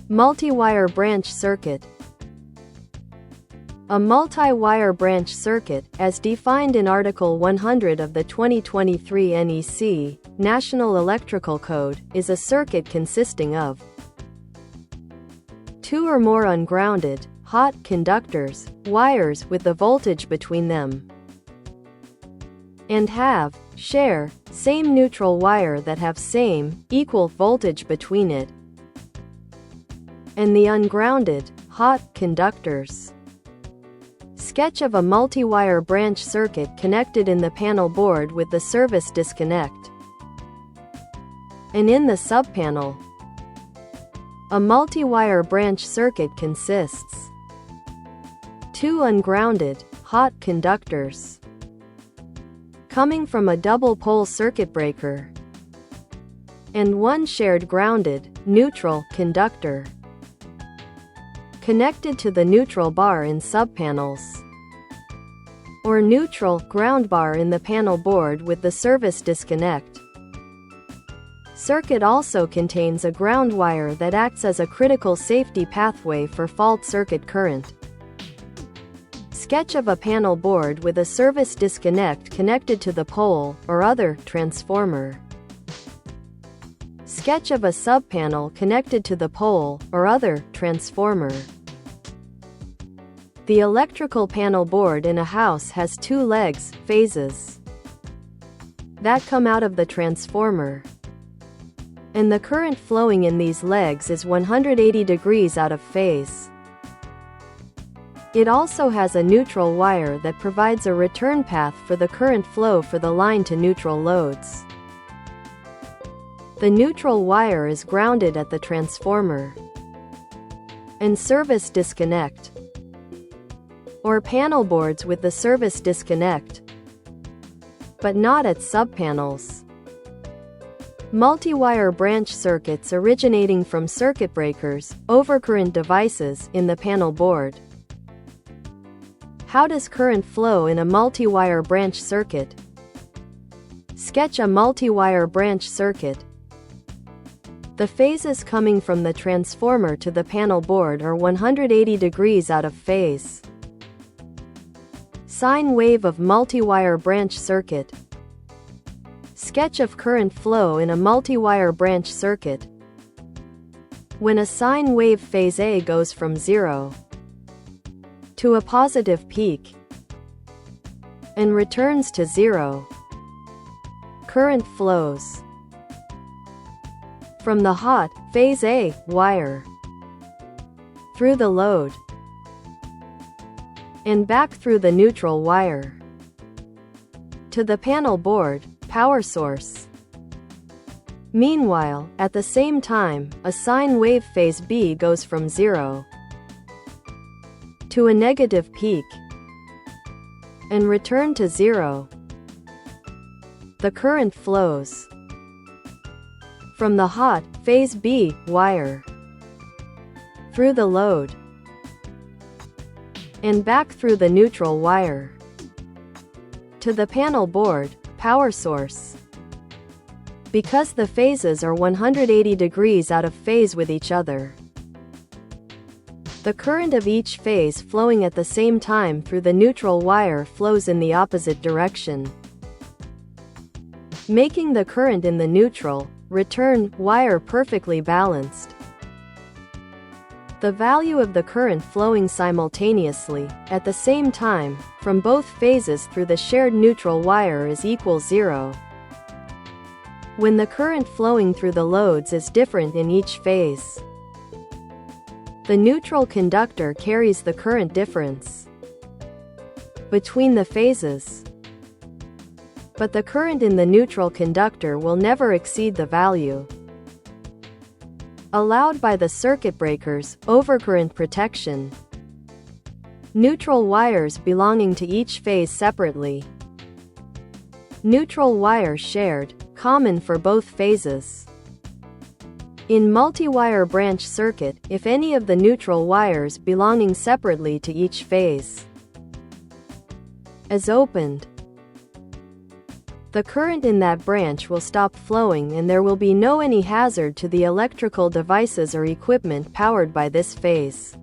Multiwire branch circuit. A multi-wire branch circuit, as defined in Article 100 of the 2023 NEC, National Electrical Code, is a circuit consisting of two or more ungrounded, hot conductors, wires with the voltage between them, and share, same neutral wire that have same, equal voltage between it and the ungrounded, hot conductors. Sketch of a multi-wire branch circuit connected in the panel board with the service disconnect. And in the subpanel, a multi-wire branch circuit consists two ungrounded, hot conductors coming from a double-pole circuit breaker and one shared grounded, neutral conductor connected to the neutral bar in subpanels, or neutral ground bar in the panel board with the service disconnect. Circuit also contains a ground wire that acts as a critical safety pathway for fault circuit current. Sketch of a panel board with a service disconnect connected to the pole or other transformer. Sketch of a subpanel connected to the pole or other transformer. The electrical panel board in a house has two legs, phases, that come out of the transformer, and the current flowing in these legs is 180 degrees out of phase. It also has a neutral wire that provides a return path for the current flow for the line to neutral loads. The neutral wire is grounded at the transformer and service disconnect, or panel boards with the service disconnect, but not at subpanels. Multi-wire branch circuits originating from circuit breakers, overcurrent devices in the panel board. How does current flow in a multi-wire branch circuit? Sketch a multi-wire branch circuit. The phases coming from the transformer to the panel board are 180 degrees out of phase. Sine wave of multi-wire branch circuit. Sketch of current flow in a multi-wire branch circuit. When a sine wave phase A goes from 0 to a positive peak and returns to 0, current flows from the hot, phase A, wire through the load and back through the neutral wire to the panel board, power source. Meanwhile, at the same time, a sine wave phase B goes from 0 to a negative peak and return to 0. The current flows from the hot, phase B, wire through the load and back through the neutral wire to the panel board, power source. Because the phases are 180 degrees out of phase with each other, the current of each phase flowing at the same time through the neutral wire flows in the opposite direction, making the current in the neutral, return, wire perfectly balanced. The value of the current flowing simultaneously, at the same time, from both phases through the shared neutral wire is equal 0. When the current flowing through the loads is different in each phase, the neutral conductor carries the current difference between the phases, but the current in the neutral conductor will never exceed the value allowed by the circuit breakers, overcurrent protection. Neutral wires belonging to each phase separately. Neutral wire shared, common for both phases. In multi-wire branch circuit, if any of the neutral wires belonging separately to each phase is opened, The current in that branch will stop flowing and there will be no any hazard to the electrical devices or equipment powered by this phase.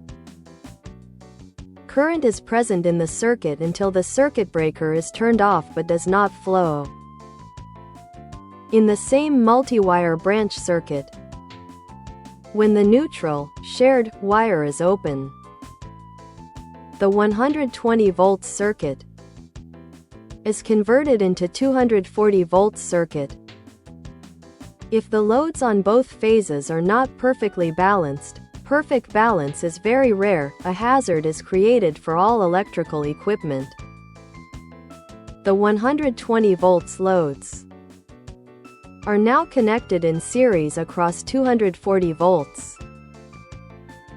Current is present in the circuit until the circuit breaker is turned off but does not flow. In the same multi-wire branch circuit, when the neutral, shared, wire is open, the 120 volts circuit is converted into 240 volts circuit. If the loads on both phases are not perfectly balanced, perfect balance is very rare, a hazard is created for all electrical equipment. The 120 volts loads are now connected in series across 240 volts,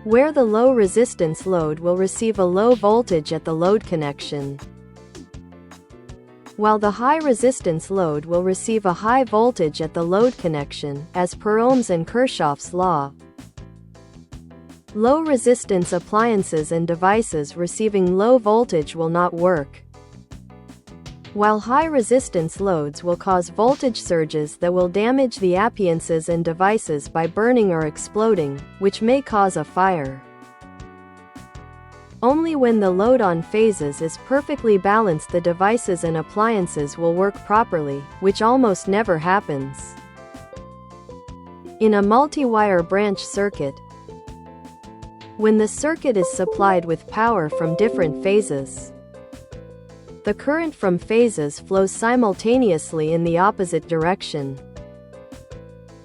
where the low resistance load will receive a low voltage at the load connection, while the high resistance load will receive a high voltage at the load connection, as per Ohm's and Kirchhoff's law. Low resistance appliances and devices receiving low voltage will not work, while high resistance loads will cause voltage surges that will damage the appliances and devices by burning or exploding, which may cause a fire. Only when the load on phases is perfectly balanced the devices and appliances will work properly, which almost never happens. In a multi-wire branch circuit, when the circuit is supplied with power from different phases, the current from phases flows simultaneously in the opposite direction,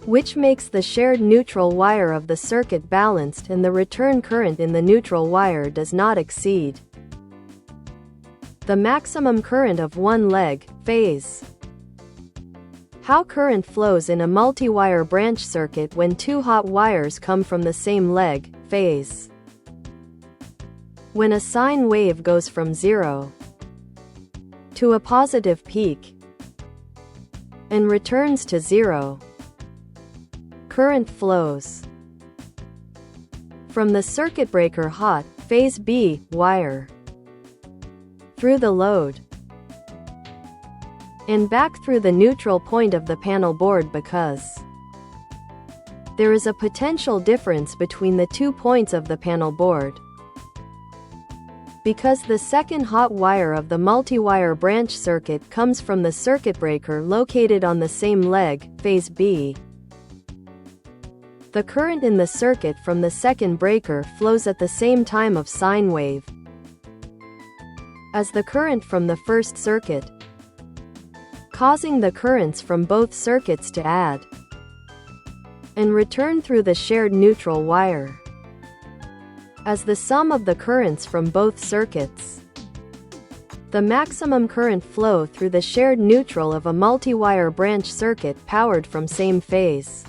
which makes the shared neutral wire of the circuit balanced and the return current in the neutral wire does not exceed the maximum current of one leg, phase. How current flows in a multi-wire branch circuit when two hot wires come from the same leg, phase. When a sine wave goes from 0 to a positive peak and returns to 0, current flows from the circuit breaker hot, phase B, wire through the load and back through the neutral point of the panel board because there is a potential difference between the 2 points of the panel board. Because the second hot wire of the multi-wire branch circuit comes from the circuit breaker located on the same leg, phase B, the current in the circuit from the second breaker flows at the same time of sine wave as the current from the first circuit, causing the currents from both circuits to add and return through the shared neutral wire as the sum of the currents from both circuits. The maximum current flow through the shared neutral of a multi-wire branch circuit powered from same phase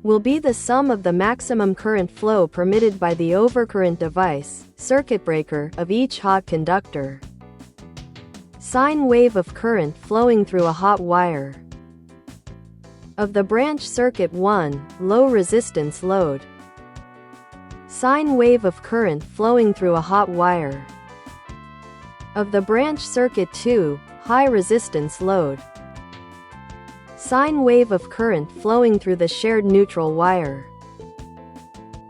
will be the sum of the maximum current flow permitted by the overcurrent device, circuit breaker, of each hot conductor. Sine wave of current flowing through a hot wire of the branch circuit 1, low resistance load. Sine wave of current flowing through a hot wire of the branch circuit 2, high resistance load. Sine wave of current flowing through the shared neutral wire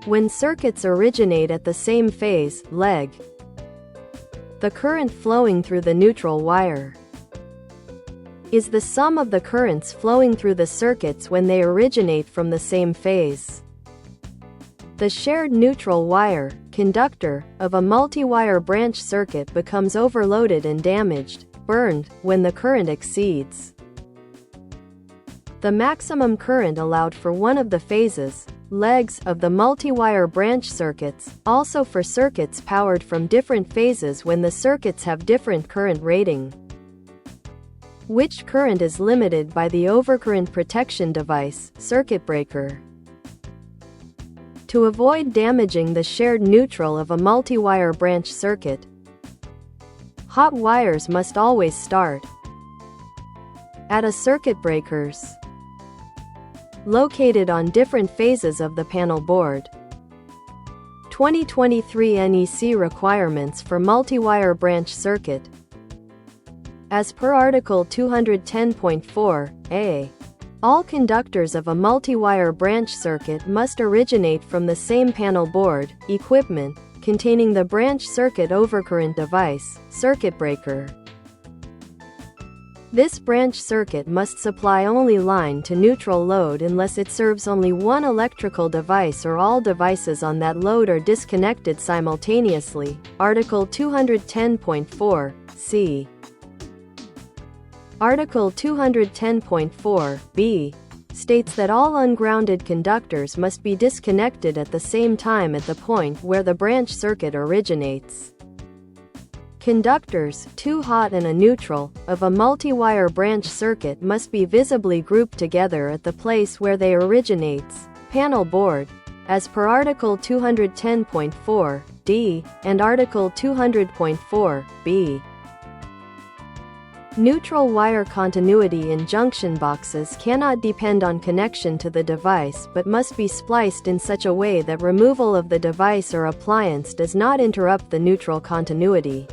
when circuits originate at the same phase, leg. The current flowing through the neutral wire is the sum of the currents flowing through the circuits when they originate from the same phase. The shared neutral wire, conductor, of a multi-wire branch circuit becomes overloaded and damaged, burned, when the current exceeds the maximum current allowed for one of the phases, legs, of the multi-wire branch circuits, also for circuits powered from different phases when the circuits have different current rating, which current is limited by the overcurrent protection device, circuit breaker. To avoid damaging the shared neutral of a multi-wire branch circuit, hot wires must always start at a circuit breakers located on different phases of the panel board. 2023 NEC requirements for multi-wire branch circuit. As per Article 210.4a, all conductors of a multiwire branch circuit must originate from the same panel board, equipment, containing the branch circuit overcurrent device, circuit breaker. This branch circuit must supply only line to neutral load unless it serves only one electrical device or all devices on that load are disconnected simultaneously. Article 210.4c. Article 210.4b states that all ungrounded conductors must be disconnected at the same time at the point where the branch circuit originates. Conductors, two hot and a neutral, of a multiwire branch circuit must be visibly grouped together at the place where they originates, panel board, as per Article 210.4d and Article 200.4b. Neutral wire continuity in junction boxes cannot depend on connection to the device but must be spliced in such a way that removal of the device or appliance does not interrupt the neutral continuity.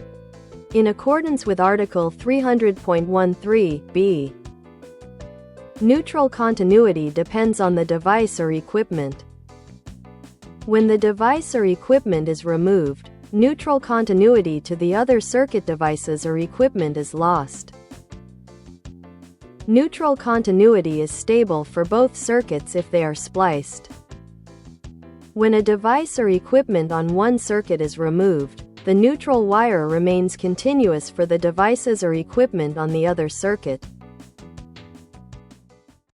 In accordance with Article 300.13b, neutral continuity depends on the device or equipment. When the device or equipment is removed, neutral continuity to the other circuit devices or equipment is lost. Neutral continuity is stable for both circuits if they are spliced. When a device or equipment on one circuit is removed, the neutral wire remains continuous for the devices or equipment on the other circuit.